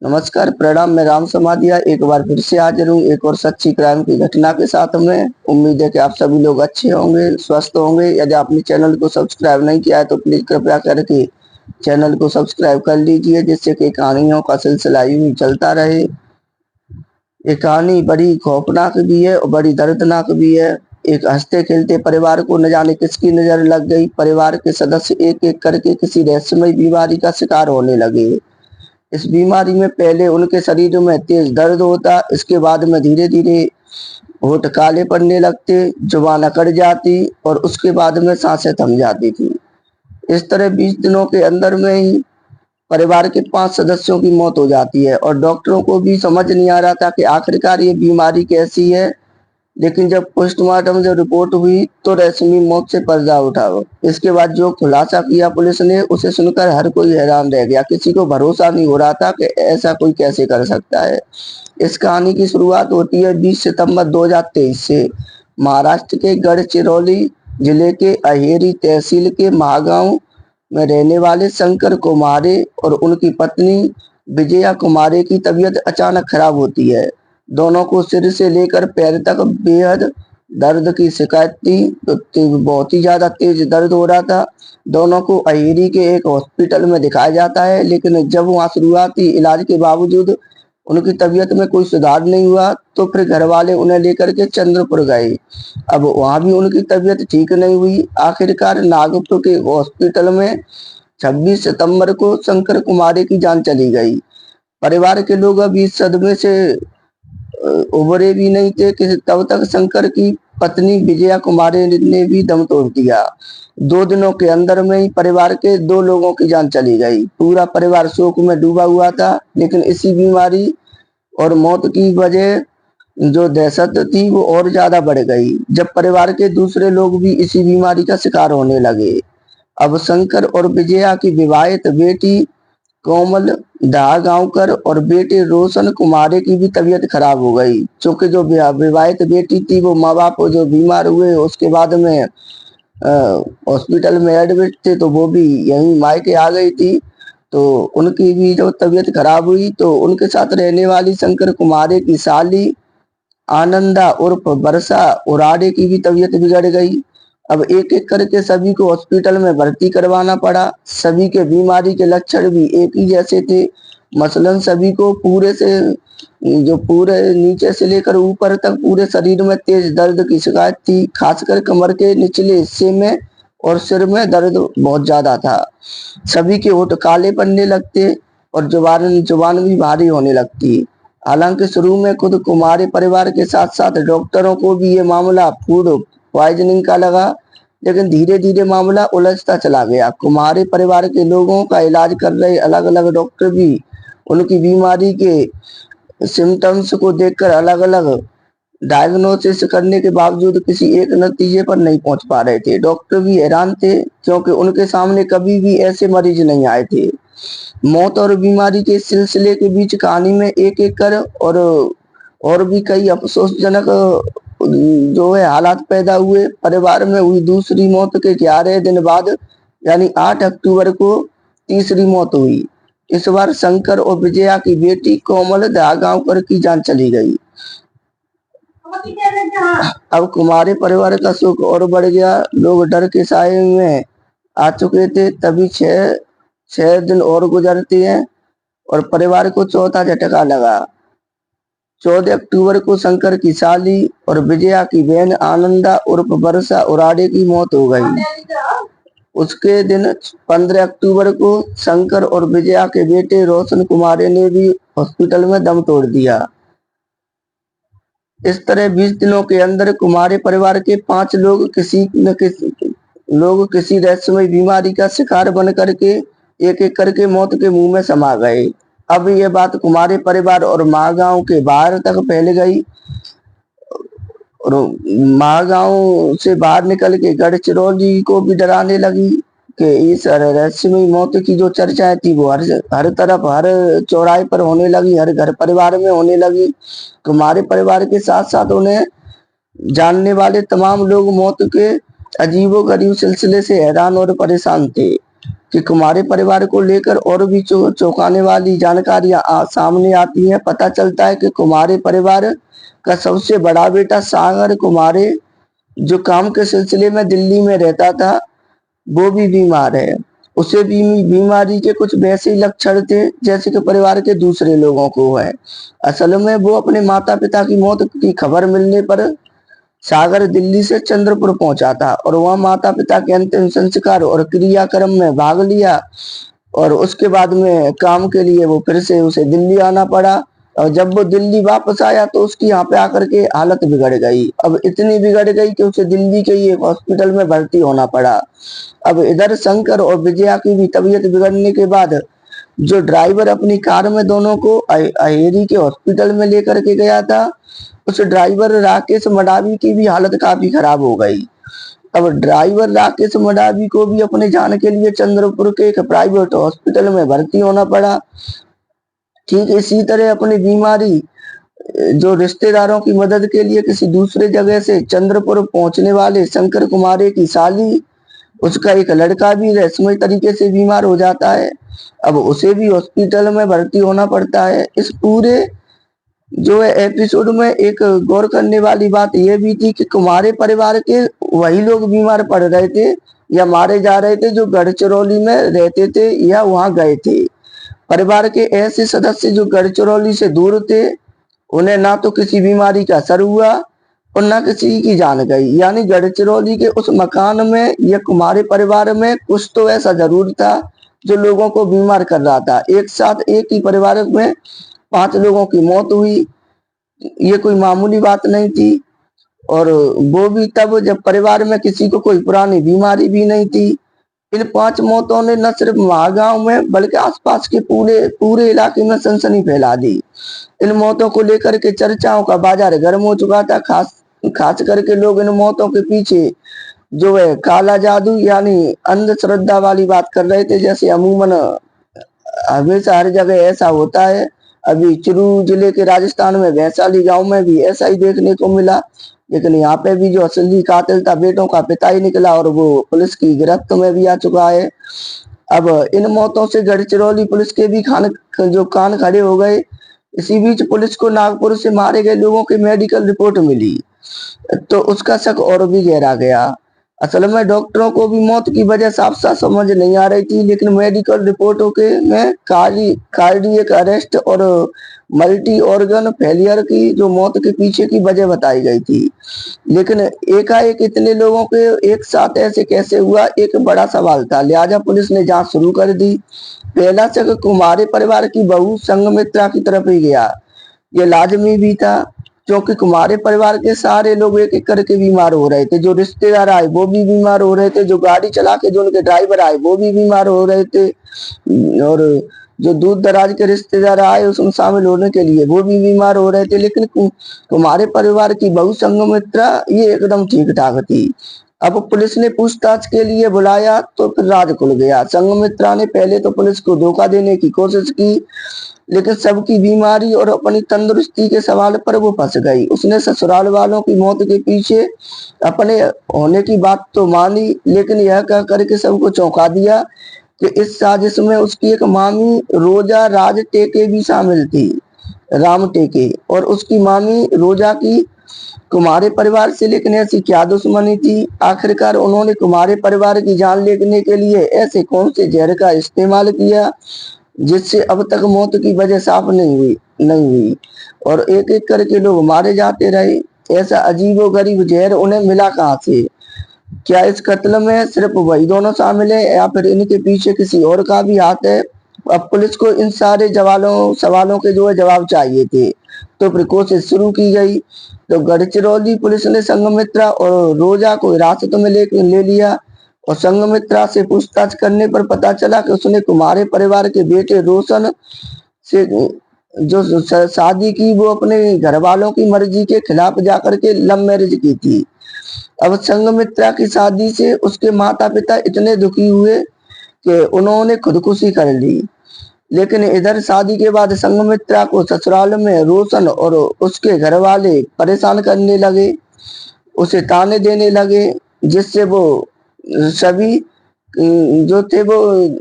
नमस्कार, प्रणाम। मैं राम समाधिया एक बार फिर से हाजिर हूँ एक और सच्ची क्राइम की घटना के साथ में। उम्मीद है कि आप सभी लोग अच्छे होंगे, स्वस्थ होंगे। यदि आपने चैनल को सब्सक्राइब नहीं किया है तो प्लीज कृपया करके चैनल को सब्सक्राइब कर लीजिए, जिससे कि कहानियों का सिलसिला यूं ही चलता रहे। ये कहानी बड़ी खौफनाक भी है और बड़ी दर्दनाक भी है। एक हंसते खेलते परिवार को न जाने किसकी नजर लग गई। परिवार के सदस्य एक एक करके किसी रहस्यमय बीमारी का शिकार होने लगे। इस बीमारी में पहले उनके शरीर में तेज दर्द होता, इसके बाद में धीरे धीरे होठ काले पड़ने लगते, जुबान अकड़ जाती और उसके बाद में सांसें थम जाती थी। इस तरह 20 दिनों के अंदर में ही परिवार के 5 सदस्यों की मौत हो जाती है और डॉक्टरों को भी समझ नहीं आ रहा था कि आखिरकार ये बीमारी कैसी है। लेकिन जब पोस्टमार्टम जो रिपोर्ट हुई तो रहस्यमयी मौत से पर्दा उठा। इसके बाद जो खुलासा किया पुलिस ने, उसे सुनकर हर कोई हैरान रह गया। किसी को भरोसा नहीं हो रहा था कि ऐसा कोई कैसे कर सकता है। इस कहानी की शुरुआत होती है 20 सितंबर 2023 से। महाराष्ट्र के गढ़चिरौली जिले के अहेरी तहसील के महागांव में रहने वाले शंकर कुमारे और उनकी पत्नी विजया कुमारे की तबीयत अचानक खराब होती है। दोनों को सिर से लेकर पैर तक बेहद दर्द की शिकायत थी। तो बहुत ही ज्यादा तेज दर्द हो रहा था। दोनों को अहेरी के एक हॉस्पिटल में दिखाया जाता है, लेकिन जब वहां शुरुआती इलाज के बावजूद उनकी तबीयत में कोई सुधार नहीं हुआ तो फिर घर वाले उन्हें लेकर के चंद्रपुर गए। अब वहां भी उनकी तबीयत ठीक नहीं हुई। आखिरकार नागपुर के हॉस्पिटल में 26 सितंबर को शंकर कुमारी की जान चली गई। परिवार के लोग अभी इस सदमे से उबरे भी नहीं थे कि तब तक शंकर की पत्नी विजया कुमारी ने भी दम तोड़ दिया। 2 दिनों के अंदर में ही परिवार के 2 लोगों की जान चली गई। पूरा परिवार शोक में डूबा हुआ था, लेकिन इसी बीमारी और मौत की वजह जो दहशत थी वो और ज्यादा बढ़ गई जब परिवार के दूसरे लोग भी इसी बीमारी का शिकार होने लगे। अब शंकर और विजया की विवाहित बेटी कोमल दागांवकर और बेटे रोशन कुमारे की भी तबीयत खराब हो गई। क्योंकि जो विवाहित बेटी थी वो माँ बाप जो बीमार हुए उसके बाद में हॉस्पिटल में एडमिट थे, तो वो भी यहीं मायके आ गई थी। तो उनकी भी जो तबीयत खराब हुई तो उनके साथ रहने वाली शंकर कुमारे की साली आनंदा उर्फ वर्षा उराडे की भी तबीयत बिगड़ गई। अब एक एक करके सभी को हॉस्पिटल में भर्ती करवाना पड़ा। सभी के बीमारी के लक्षण भी एक ही जैसे थे। मसलन सभी को पूरे से जो पूरे नीचे से लेकर ऊपर तक पूरे शरीर में तेज दर्द की शिकायत थी। खासकर कमर के निचले हिस्से में और सिर में दर्द बहुत ज्यादा था। सभी के होठ काले पड़ने लगते और जुबान जुबान भी भारी होने लगती। हालांकि शुरू में खुद कुमारी परिवार के साथ साथ डॉक्टरों को भी ये मामला फूड पॉइजनिंग का लगा, लेकिन धीरे धीरे मामला उलझता चला गया। कुमारी परिवार के लोगों का इलाज कर रहे अलग अलग डॉक्टर भी उनकी बीमारी के सिम्टम्स को देखकर अलग अलग डायग्नोसिस करने के बावजूद किसी एक नतीजे पर नहीं पहुंच पा रहे थे। डॉक्टर भी हैरान थे, क्योंकि उनके सामने कभी भी ऐसे मरीज नहीं आए थे। मौत और बीमारी के सिलसिले के बीच कहानी में एक एक कर और भी कई अफसोसजनक जो है हालात पैदा हुए। परिवार में हुई दूसरी मौत के 11 दिन बाद यानी 8 अक्टूबर को तीसरी मौत हुई। इस बार शंकर और विजया की बेटी कोमल दागांवकर की जान चली गई। अब कुमारी परिवार का सुख और बढ़ गया। लोग डर के साए में आ चुके थे। तभी छह दिन और गुजरते हैं और परिवार को चौथा झटका लगा। 14 अक्टूबर को शंकर की साली और विजया की बहन आनंदा उर्फ वर्षा उराडे की मौत हो गई। उसके दिन 15 अक्टूबर को शंकर और विजया के बेटे रोशन कुमारे ने भी हॉस्पिटल में दम तोड़ दिया। इस तरह 20 दिनों के अंदर कुमारे परिवार के 5 लोग किसी रहस्यमय बीमारी का शिकार बन करके एक एक करके मौत के मुंह में समा गए। अब ये बात कुमारे परिवार और महागांव के बाहर तक फैल गई और महागांव से बाहर निकल के गढ़चिरौली को भी डराने लगी कि इस रहस्यमय मौत की जो चर्चाएं थी वो हर तरफ हर चौराहे पर होने लगी, हर घर परिवार में होने लगी। कुमारे परिवार के साथ साथ उन्हें जानने वाले तमाम लोग मौत के अजीबोगरीब सिलसिले से हैरान और परेशान थे। कि कुमारी परिवार को लेकर और भी चौंकाने वाली जानकारियां सामने आती हैं। पता चलता है कि कुमारी परिवार का सबसे बड़ा बेटा सागर कुमारे, जो काम के सिलसिले में दिल्ली में रहता था, वो भी बीमार है। उसे भी बीमारी के कुछ वैसे ही लक्षण थे जैसे कि परिवार के दूसरे लोगों को है। असल में वो अपने माता पिता की मौत की खबर मिलने पर सागर दिल्ली से चंद्रपुर पहुंचा था और वहां माता पिता के अंतिम संस्कार और क्रियाक्रम में भाग लिया। और उसके बाद में काम के लिए वो फिर से उसे दिल्ली आना पड़ा। और जब वो दिल्ली वापस आया तो उसकी यहाँ पे आकर के हालत बिगड़ गई। अब इतनी बिगड़ गई कि उसे दिल्ली के ही एक हॉस्पिटल में भर्ती होना पड़ा। अब इधर शंकर और विजया की भी तबीयत बिगड़ने के बाद जो ड्राइवर अपनी कार में दोनों को अहेरी के हॉस्पिटल में लेकर के गया था, उस ड्राइवर राकेश मडावी की भी हालत काफी खराब हो गई। अब ड्राइवर राकेश मडावी को भी अपने जान के लिए चंद्रपुर के एक प्राइवेट हॉस्पिटल में भर्ती होना पड़ा। ठीक इसी तरह अपनी बीमारी जो रिश्तेदारों की मदद के लिए किसी दूसरे जगह से चंद्रपुर पहुंचने वाले शंकर कुमारे की साली, उसका एक लड़का भी रहस्यमय तरीके से बीमार हो जाता है। अब उसे भी हॉस्पिटल में भर्ती होना पड़ता है। इस पूरे जो है एपिसोड में एक गौर करने वाली बात यह भी थी कि कुमारे परिवार के वही लोग बीमार पड़ रहे थे या मारे जा रहे थे जो गढ़चिरौली में रहते थे या वहां गए थे। परिवार के ऐसे सदस्य जो गढ़चिरौली से दूर थे, उन्हें ना तो किसी बीमारी का असर हुआ और ना किसी की जान गई। यानी गढ़चिरौली के उस मकान में या कुमारे परिवार में कुछ तो ऐसा जरूर था जो लोगों को बीमार कर रहा था। एक साथ एक ही परिवार में 5 लोगों की मौत हुई, ये कोई मामूली बात नहीं थी। और वो भी तब जब परिवार में किसी को कोई पुरानी बीमारी भी नहीं थी। इन 5 मौतों ने न सिर्फ महागांव में बल्कि आसपास के पूरे पूरे इलाके में सनसनी फैला दी। इन मौतों को लेकर के चर्चाओं का बाजार गर्म हो चुका था। खास करके लोग इन मौतों के पीछे जो है काला जादू यानी अंधश्रद्धा वाली बात कर रहे थे। जैसे अमूमन हमेशा हर जगह ऐसा होता है। अभी चुरू जिले के राजस्थान में वैशाली गांव में भी ऐसा ही देखने को मिला। लेकिन यहाँ पे भी जो असली कातिल था बेटों का पिता ही निकला और वो पुलिस की गिरफ्त में भी आ चुका है। अब इन मौतों से गढ़चिरौली पुलिस के भी कान खड़े हो गए। इसी बीच पुलिस को नागपुर से मारे गए लोगों की मेडिकल रिपोर्ट मिली तो उसका शक और भी गहरा गया। असल में डॉक्टरों को भी मौत की वजह साफ साफ समझ नहीं आ रही थी, लेकिन मेडिकल रिपोर्टों के में कार्डियक अरेस्ट और मल्टी ऑर्गन फेलियर की जो मौत के पीछे की वजह बताई गई थी। लेकिन एकाएक इतने लोगों के एक साथ ऐसे कैसे हुआ, एक बड़ा सवाल था। लिहाजा पुलिस ने जांच शुरू कर दी। पहला शक कुमारे परिवार की बहू संघमित्रा की तरफ ही गया। ये लाजमी भी था क्योंकि कुमारे परिवार के सारे लोग एक एक करके बीमार हो रहे थे। जो रिश्तेदार आए वो भी बीमार हो रहे थे, जो गाड़ी चला के जो उनके ड्राइवर आए वो भी बीमार हो रहे थे, और जो दूर दराज के रिश्तेदार आए उसमें शामिल होने के लिए वो भी बीमार हो रहे थे। लेकिन कुमारे परिवार की बहू संघमित्रा ये एकदम ठीक ठाक थी। अब पुलिस ने पूछताछ के लिए बुलाया तो फिर राज खुल गया। संघमित्रा ने पहले तो पुलिस को धोखा देने की कोशिश की, लेकिन सबकी बीमारी और अपनी तंदुरुस्ती के सवाल पर वो फंस गई। उसने ससुराल वालों की मौत के पीछे अपने होने की बात तो मानी, लेकिन यह कह करके सबको चौंका दिया कि इस साजिश में उसकी एक मामी रोजा राज टेके भी शामिल थी, राम टेके। और उसकी मामी रोजा की कुमारे परिवार से लेकिन ऐसी क्या दुश्मनी थी? आखिरकार उन्होंने कुमारे परिवार की जान लेने के लिए ऐसे कौन से जहर का इस्तेमाल किया जिससे अब तक मौत की वजह साफ नहीं हुई और एक एक करके लोग मारे जाते रहे। ऐसा अजीबोगरीब जहर उन्हें मिला कहाँ से? क्या इस कत्ल में सिर्फ वही दोनों शामिल है या फिर इनके पीछे किसी और का भी हाथ है? अब पुलिस को इन सारे सवालों के जो है जवाब चाहिए थे, तो फिर कोशिश शुरू की गई। तो गढ़चिरौली पुलिस ने संघमित्रा और रोजा को हिरासत में ले लिया और संघमित्रा से पूछताछ करने पर पता चला कि उसने कुमारे परिवार के बेटे रोशन से जो शादी की वो अपने घर वालों की मर्जी के खिलाफ जाकर के लव मैरिज की थी। अब संघमित्रा की शादी से उसके माता पिता इतने दुखी हुए कि उन्होंने खुदकुशी कर ली। लेकिन इधर शादी के बाद संघमित्रा को ससुराल में रोशन और उसके घर वाले परेशान करने लगे, उसे ताने देने लगे, जिससे वो सभी जो थे वो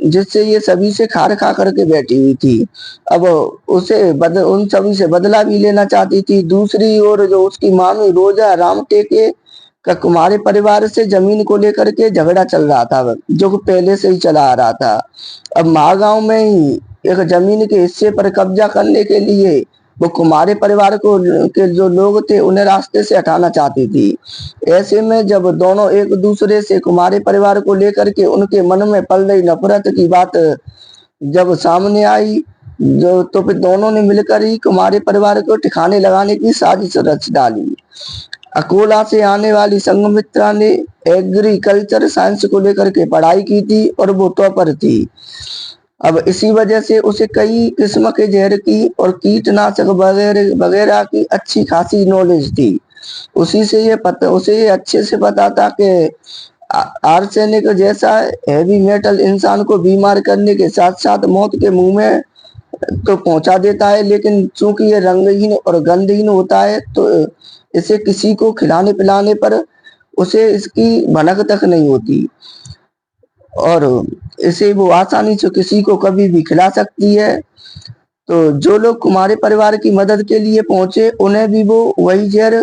जिससे ये सभी से खार खा करके बैठी हुई थी। अब उन सभी से बदला भी लेना चाहती थी। दूसरी ओर जो उसकी मामी रोजा रामटेके का कुमारी परिवार से जमीन को लेकर के झगड़ा चल रहा था, जो पहले से ही चला आ रहा था। अब महागांव में ही एक जमीन के हिस्से पर कब्जा करने के लिए वो कुमारी परिवार को के जो लोग थे उन्हें रास्ते से हटाना चाहती थी। ऐसे में जब दोनों एक दूसरे से कुमारी परिवार को लेकर के उनके मन में पल रही नफरत की बात जब सामने आई, जो तो फिर दोनों ने मिलकर ही कुमारी परिवार को ठिकाने लगाने की साजिश रच डाली। अकोला से आने वाली संघमित्रा ने एग्रीकल्चर साइंस को लेकर के पढ़ाई की थी और वो टॉपर थी। अब इसी वजह से उसे कई किस्म के जहर की और कीटनाशक वगैरह वगैरह की अच्छी खासी नॉलेज थी। उसे ये अच्छे से पता था कि आर्सेनिक जैसा हैवी मेटल इंसान को बीमार करने के साथ साथ मौत के मुंह में तो पहुंचा देता है, लेकिन चूंकि ये रंगहीन और गंधहीन होता है तो इसे किसी को खिलाने पिलाने पर उसे इसकी भनक तक नहीं होती और इसे वो आसानी से किसी को कभी भी खिला सकती है। तो जो लोग कुमारी परिवार की मदद के लिए पहुंचे उन्हें भी वो वही जहर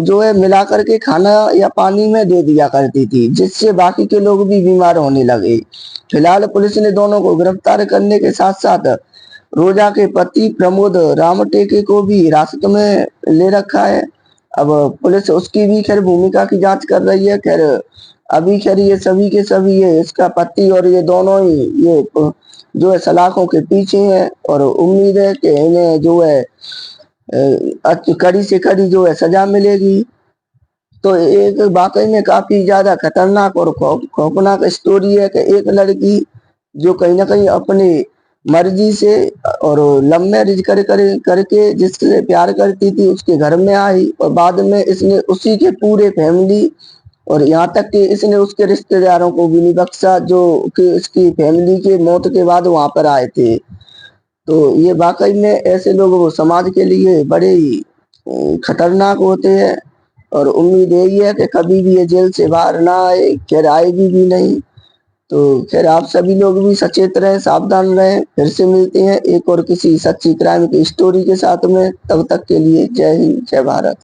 जो है मिला करके खाना या पानी में दे दिया करती थी, जिससे बाकी के लोग भी बीमार होने लगे। फिलहाल पुलिस ने दोनों को गिरफ्तार करने के साथ साथ रोजा के पति प्रमोद रामटेके को भी हिरासत में ले रखा है। अब पुलिस उसकी भी खैर भूमिका की जांच कर रही है। खैर अभी खैर ये सभी के सभी ये इसका पति और ये दोनों ही ये जो है सलाखों के पीछे है और उम्मीद है कि इन्हें जो है कड़ी से कड़ी जो है सजा मिलेगी। तो एक वाकई में काफी ज्यादा खतरनाक और खौफनाक स्टोरी है कि एक लड़की जो कहीं ना कहीं अपनी मर्जी से और लव मैरिज करके जिससे प्यार करती थी उसके घर में आई और बाद में इसने उसी के पूरे फैमिली और यहाँ तक कि इसने उसके रिश्तेदारों को भी नहीं बख्शा जो कि इसकी फैमिली के मौत के बाद वहां पर आए थे। तो ये वाकई में ऐसे लोग वो समाज के लिए बड़े ही खतरनाक होते हैं और उम्मीद यही है कि कभी भी ये जेल से बाहर ना आए, खैर आएगी भी नहीं। तो खैर आप सभी लोग भी सचेत रहें, सावधान रहें। फिर से मिलते हैं एक और किसी सच्ची क्राइम की स्टोरी के साथ में, तब तक के लिए जय हिंद जय भारत।